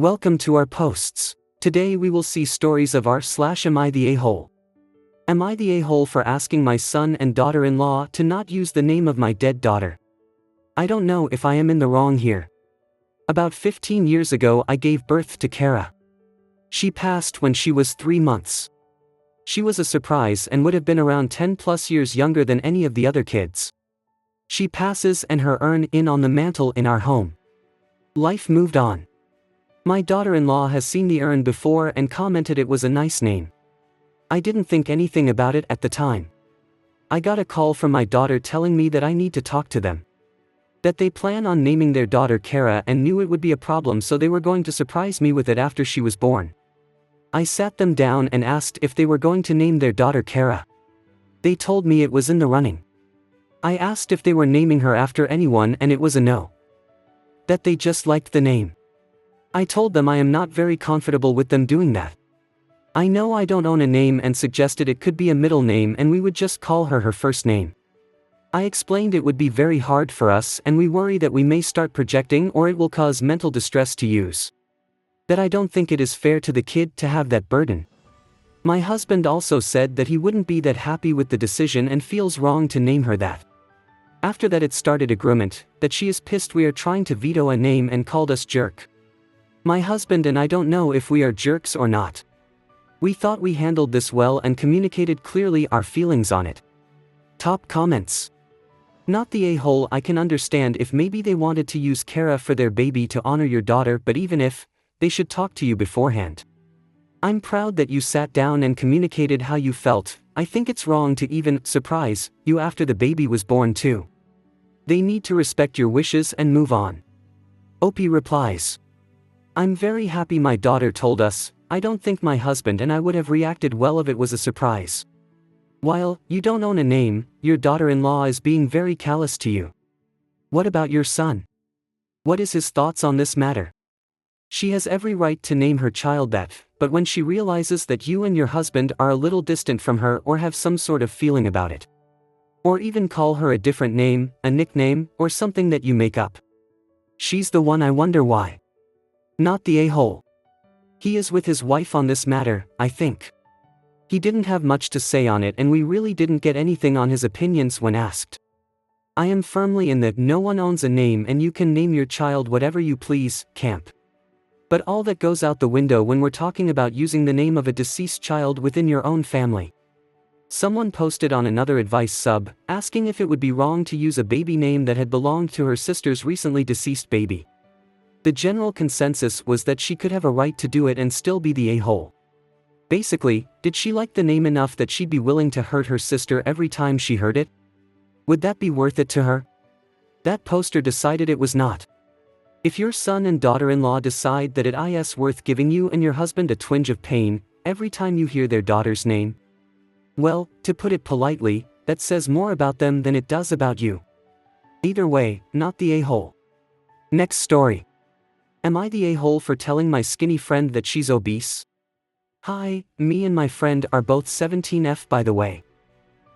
Welcome to our posts. Today we will see stories of am I the a-hole? Am I the a-hole for asking my son and daughter-in-law to not use the name of my dead daughter? I don't know if I am in the wrong here. About 15 years ago I gave birth to Kerra. She passed when she was 3 months. She was a surprise and would have been around 10 plus years younger than any of the other kids. She passes and her urn in on the mantle in our home. Life moved on. My daughter-in-law has seen the urn before and commented it was a nice name. I didn't think anything about it at the time. I got a call from my daughter telling me that I need to talk to them. That they plan on naming their daughter Kerra and knew it would be a problem, so they were going to surprise me with it after she was born. I sat them down and asked if they were going to name their daughter Kerra. They told me it was in the running. I asked if they were naming her after anyone and it was a no. That they just liked the name. I told them I am not very comfortable with them doing that. I know I don't own a name and suggested it could be a middle name and we would just call her her first name. I explained it would be very hard for us and we worry that we may start projecting or it will cause mental distress to use. That I don't think it is fair to the kid to have that burden. My husband also said that he wouldn't be that happy with the decision and feels wrong to name her that. After that it started agreement, that she is pissed we are trying to veto a name and called us jerk. My husband and I don't know if we are jerks or not. We thought we handled this well and communicated clearly our feelings on it. Top comments. Not the a-hole. I can understand if maybe they wanted to use Kerra for their baby to honor your daughter, but even if, they should talk to you beforehand. I'm proud that you sat down and communicated how you felt. I think it's wrong to even surprise you after the baby was born too. They need to respect your wishes and move on. Opie replies. I'm very happy my daughter told us. I don't think my husband and I would have reacted well if it was a surprise. While you don't own a name, your daughter-in-law is being very callous to you. What about your son? What is his thoughts on this matter? She has every right to name her child that, but when she realizes that you and your husband are a little distant from her or have some sort of feeling about it. Or even call her a different name, a nickname, or something that you make up. She's the one. I wonder why. Not the a-hole. He is with his wife on this matter, I think. He didn't have much to say on it and we really didn't get anything on his opinions when asked. I am firmly in the no one owns a name and you can name your child whatever you please camp. But all that goes out the window when we're talking about using the name of a deceased child within your own family. Someone posted on another advice sub, asking if it would be wrong to use a baby name that had belonged to her sister's recently deceased baby. The general consensus was that she could have a right to do it and still be the a-hole. Basically, did she like the name enough that she'd be willing to hurt her sister every time she heard it? Would that be worth it to her? That poster decided it was not. If your son and daughter-in-law decide that it is worth giving you and your husband a twinge of pain every time you hear their daughter's name, well, to put it politely, that says more about them than it does about you. Either way, not the a-hole. Next story. Am I the a-hole for telling my skinny friend that she's obese? Hi, me and my friend are both 17F by the way.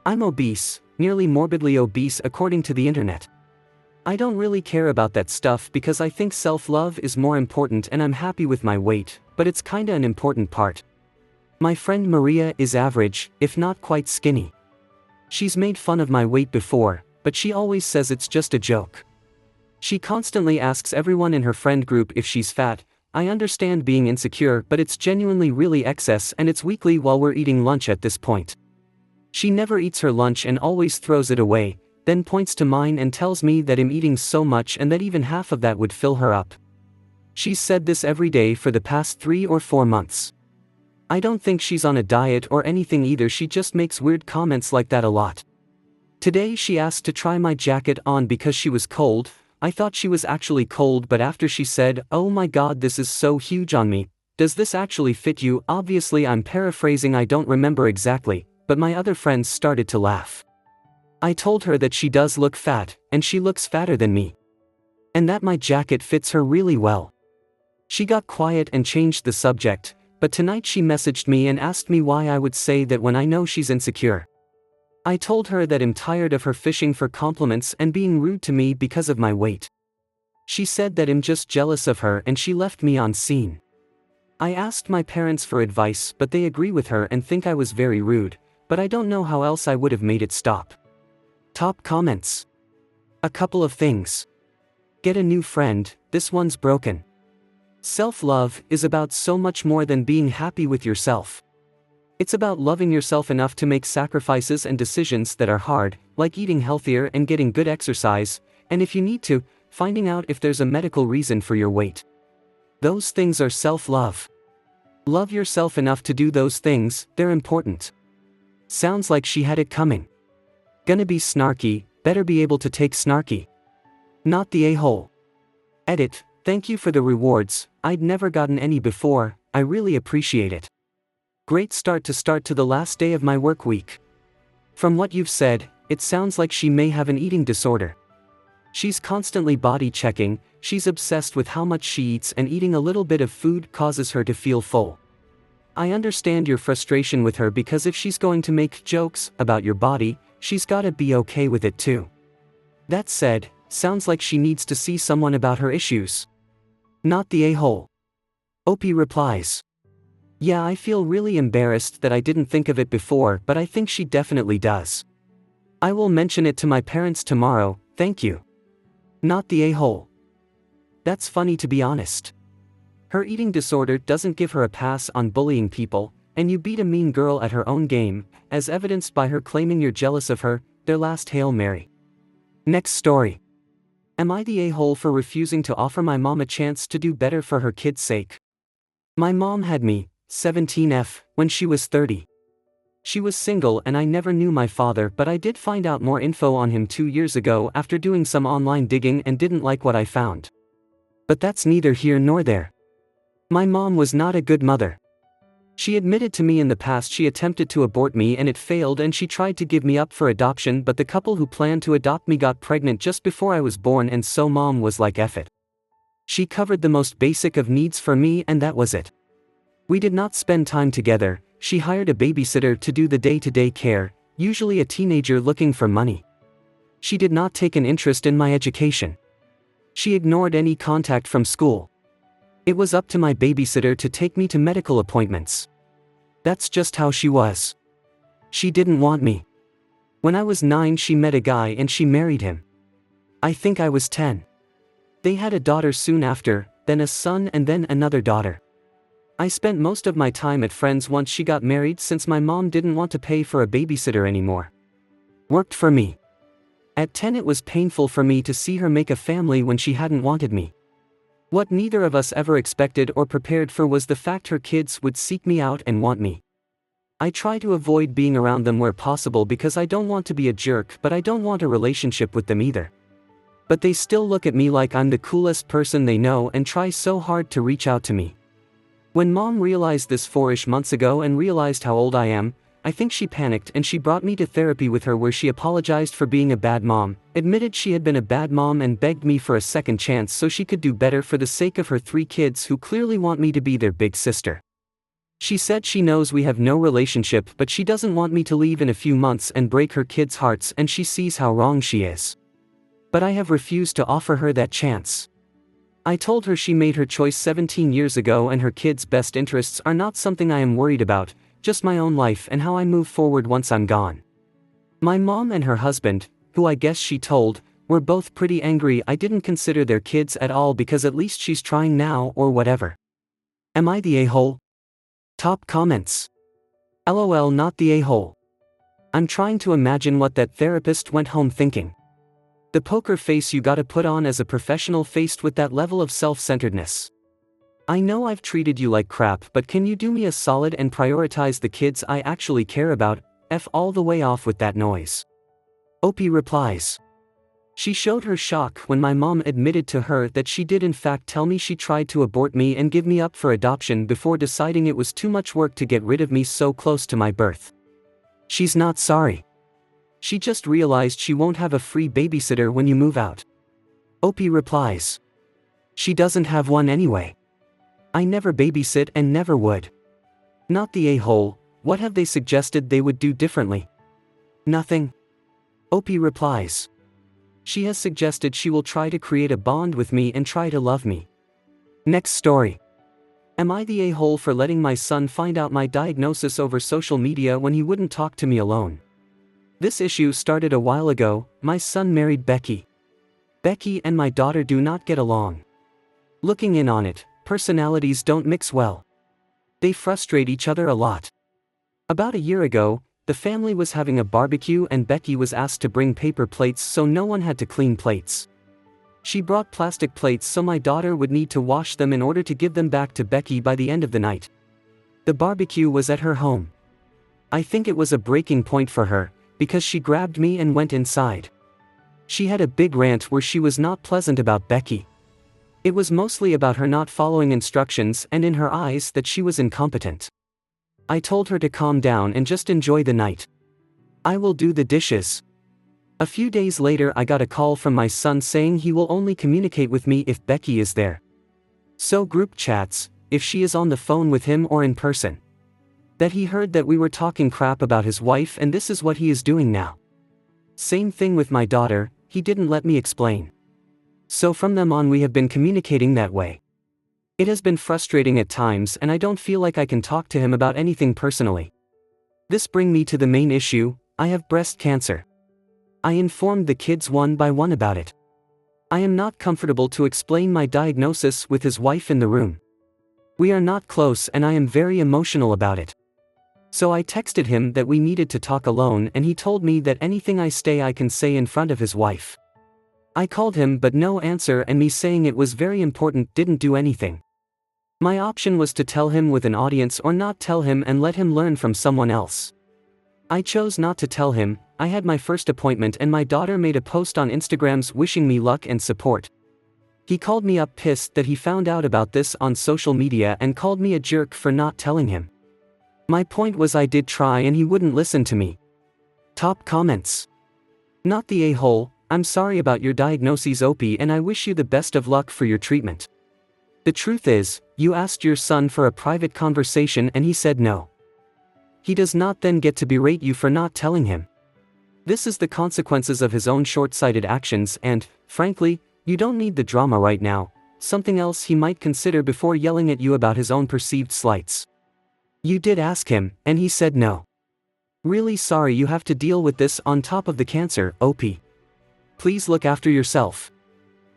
I'm obese, nearly morbidly obese according to the internet. I don't really care about that stuff because I think self-love is more important and I'm happy with my weight, but it's kinda an important part. My friend Maria is average, if not quite skinny. She's made fun of my weight before, but she always says it's just a joke. She constantly asks everyone in her friend group if she's fat. I understand being insecure, but it's genuinely really excess and it's weekly while we're eating lunch at this point. She never eats her lunch and always throws it away, then points to mine and tells me that I'm eating so much and that even half of that would fill her up. She's said this every day for the past 3 or 4 months. I don't think she's on a diet or anything either, she just makes weird comments like that a lot. Today she asked to try my jacket on because she was cold. I thought she was actually cold, but after she said, "Oh my god, this is so huge on me. Does this actually fit you?" Obviously I'm paraphrasing, I don't remember exactly, but my other friends started to laugh. I told her that she does look fat, and she looks fatter than me. And that my jacket fits her really well. She got quiet and changed the subject, but tonight she messaged me and asked me why I would say that when I know she's insecure. I told her that I'm tired of her fishing for compliments and being rude to me because of my weight. She said that I'm just jealous of her and she left me on scene. I asked my parents for advice but they agree with her and think I was very rude, but I don't know how else I would have made it stop. Top comments. A couple of things. Get a new friend, this one's broken. Self-love is about so much more than being happy with yourself. It's about loving yourself enough to make sacrifices and decisions that are hard, like eating healthier and getting good exercise, and if you need to, finding out if there's a medical reason for your weight. Those things are self-love. Love yourself enough to do those things, they're important. Sounds like she had it coming. Gonna be snarky, better be able to take snarky. Not the a-hole. Edit, thank you for the rewards, I'd never gotten any before, I really appreciate it. Great start to the last day of my work week. From what you've said, it sounds like she may have an eating disorder. She's constantly body checking, she's obsessed with how much she eats and eating a little bit of food causes her to feel full. I understand your frustration with her because if she's going to make jokes about your body, she's gotta be okay with it too. That said, sounds like she needs to see someone about her issues. Not the a-hole. OP replies. Yeah, I feel really embarrassed that I didn't think of it before, but I think she definitely does. I will mention it to my parents tomorrow, thank you. Not the a-hole. That's funny to be honest. Her eating disorder doesn't give her a pass on bullying people, and you beat a mean girl at her own game, as evidenced by her claiming you're jealous of her, their last Hail Mary. Next story. Am I the a-hole for refusing to offer my mom a chance to do better for her kid's sake? My mom had me, 17F, when she was 30. She was single and I never knew my father, but I did find out more info on him 2 years ago after doing some online digging and didn't like what I found. But that's neither here nor there. My mom was not a good mother. She admitted to me in the past she attempted to abort me and it failed, and she tried to give me up for adoption, but the couple who planned to adopt me got pregnant just before I was born, and so mom was like, F it. She covered the most basic of needs for me and that was it. We did not spend time together. She hired a babysitter to do the day-to-day care, usually a teenager looking for money. She did not take an interest in my education. She ignored any contact from school. It was up to my babysitter to take me to medical appointments. That's just how she was. She didn't want me. When I was 9 she met a guy and she married him. I think I was 10. They had a daughter soon after, then a son and then another daughter. I spent most of my time at friends once she got married since my mom didn't want to pay for a babysitter anymore. Worked for me. At 10 it was painful for me to see her make a family when she hadn't wanted me. What neither of us ever expected or prepared for was the fact her kids would seek me out and want me. I try to avoid being around them where possible because I don't want to be a jerk, but I don't want a relationship with them either. But they still look at me like I'm the coolest person they know and try so hard to reach out to me. When mom realized this 4-ish months ago and realized how old I am, I think she panicked and she brought me to therapy with her where she apologized for being a bad mom, admitted she had been a bad mom and begged me for a second chance so she could do better for the sake of her 3 kids who clearly want me to be their big sister. She said she knows we have no relationship but she doesn't want me to leave in a few months and break her kids' hearts, and she sees how wrong she is. But I have refused to offer her that chance. I told her she made her choice 17 years ago and her kids' best interests are not something I am worried about, just my own life and how I move forward once I'm gone. My mom and her husband, who I guess she told, were both pretty angry I didn't consider their kids at all because at least she's trying now or whatever. Am I the a-hole? Top comments. LOL, not the a-hole. I'm trying to imagine what that therapist went home thinking. The poker face you gotta put on as a professional faced with that level of self-centeredness. I know I've treated you like crap, but can you do me a solid and prioritize the kids I actually care about? F all the way off with that noise. OP replies. She showed her shock when my mom admitted to her that she did in fact tell me she tried to abort me and give me up for adoption before deciding it was too much work to get rid of me so close to my birth. She's not sorry. She just realized she won't have a free babysitter when you move out. OP replies. She doesn't have one anyway. I never babysit and never would. Not the a-hole, what have they suggested they would do differently? Nothing. OP replies. She has suggested she will try to create a bond with me and try to love me. Next story. Am I the a-hole for letting my son find out my diagnosis over social media when he wouldn't talk to me alone? This issue started a while ago. My son married Becky. Becky and my daughter do not get along. Looking in on it, personalities don't mix well. They frustrate each other a lot. About a year ago, the family was having a barbecue and Becky was asked to bring paper plates so no one had to clean plates. She brought plastic plates so my daughter would need to wash them in order to give them back to Becky by the end of the night. The barbecue was at her home. I think it was a breaking point for her, because she grabbed me and went inside. She had a big rant where she was not pleasant about Becky. It was mostly about her not following instructions and in her eyes that she was incompetent. I told her to calm down and just enjoy the night. I will do the dishes. A few days later I got a call from my son saying he will only communicate with me if Becky is there. So group chats, if she is on the phone with him or in person. That he heard that we were talking crap about his wife and this is what he is doing now. Same thing with my daughter, he didn't let me explain. So from then on we have been communicating that way. It has been frustrating at times and I don't feel like I can talk to him about anything personally. This brings me to the main issue. I have breast cancer. I informed the kids one by one about it. I am not comfortable to explain my diagnosis with his wife in the room. We are not close and I am very emotional about it. So I texted him that we needed to talk alone and he told me that anything I can say in front of his wife. I called him but no answer and me saying it was very important didn't do anything. My option was to tell him with an audience or not tell him and let him learn from someone else. I chose not to tell him. I had my first appointment and my daughter made a post on Instagrams wishing me luck and support. He called me up pissed that he found out about this on social media and called me a jerk for not telling him. My point was I did try and he wouldn't listen to me. Top comments. Not the a-hole. I'm sorry about your diagnosis OP and I wish you the best of luck for your treatment. The truth is, you asked your son for a private conversation and he said no. He does not then get to berate you for not telling him. This is the consequences of his own short-sighted actions and, frankly, you don't need the drama right now. Something else he might consider before yelling at you about his own perceived slights. You did ask him, and he said no. Really sorry you have to deal with this on top of the cancer, OP. Please look after yourself.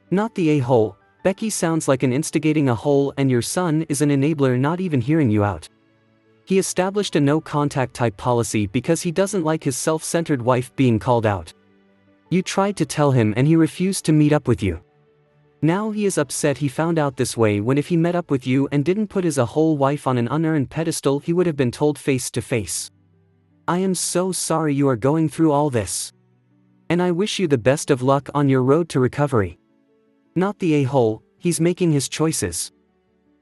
Not the a-hole. Becky sounds like an instigating a hole and your son is an enabler not even hearing you out. He established a no-contact type policy because he doesn't like his self-centered wife being called out. You tried to tell him and he refused to meet up with you. Now he is upset he found out this way when if he met up with you and didn't put his a-hole wife on an unearned pedestal he would have been told face to face. I am so sorry you are going through all this. And I wish you the best of luck on your road to recovery. Not the a-hole, he's making his choices.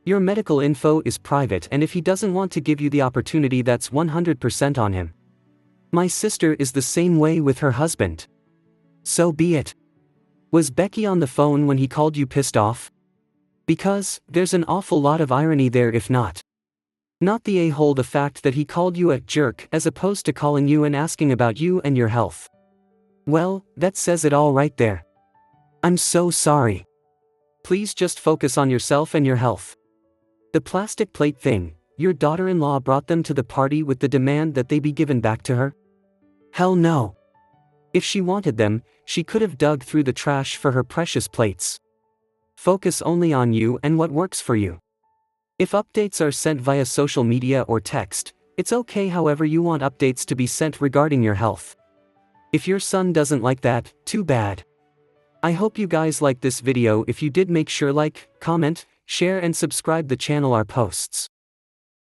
Your medical info is private and if he doesn't want to give you the opportunity that's 100% on him. My sister is the same way with her husband. So be it. Was Becky on the phone when he called you pissed off? Because, there's an awful lot of irony there if not. Not the a-hole the fact that he called you a jerk as opposed to calling you and asking about you and your health. Well, that says it all right there. I'm so sorry. Please just focus on yourself and your health. The plastic plate thing, your daughter-in-law brought them to the party with the demand that they be given back to her? Hell no. If she wanted them, she could have dug through the trash for her precious plates. Focus only on you and what works for you. If updates are sent via social media or text, it's okay however you want updates to be sent regarding your health. If your son doesn't like that, too bad. I hope you guys liked this video. If you did, make sure like, comment, share and subscribe the channel our posts.